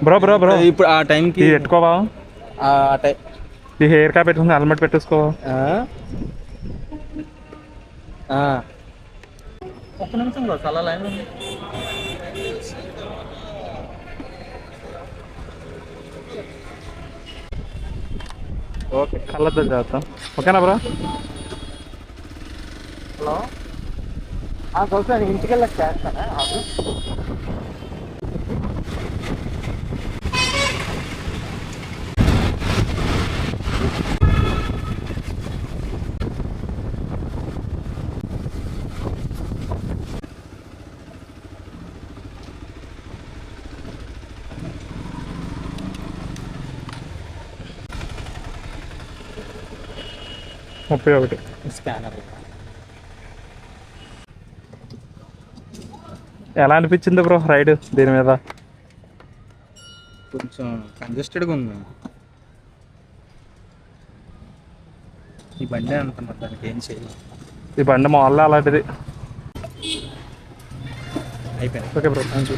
Bro bro bro ఇప్పుడు ఆ టైంకి పెట్టుకోవా ఈ హెయిర్ క్యాప్ పెట్టుకుని హెల్మెట్ పెట్టేసుకో. ఒక్క నిమిషం బ్రో, చాలా లైన్ ఉంది. ఓకే కళ్ళతో చేద్దాం. ఓకేనా బ్రో? హలో కోసం ఇంటికి వెళ్ళక చేస్తానా? ముప్పై ఒకటి స్కానర్. ఎలా అనిపించింది బ్రో రైడ్ దీని మీద? కొంచెం కంజెస్టెడ్గా ఉంది. ఈ బండి అంత మరి దానికి ఏం చేయాలి. ఈ బండి మాల్లో అలాంటిది. అయిపోయింది. Okay bro, thank you.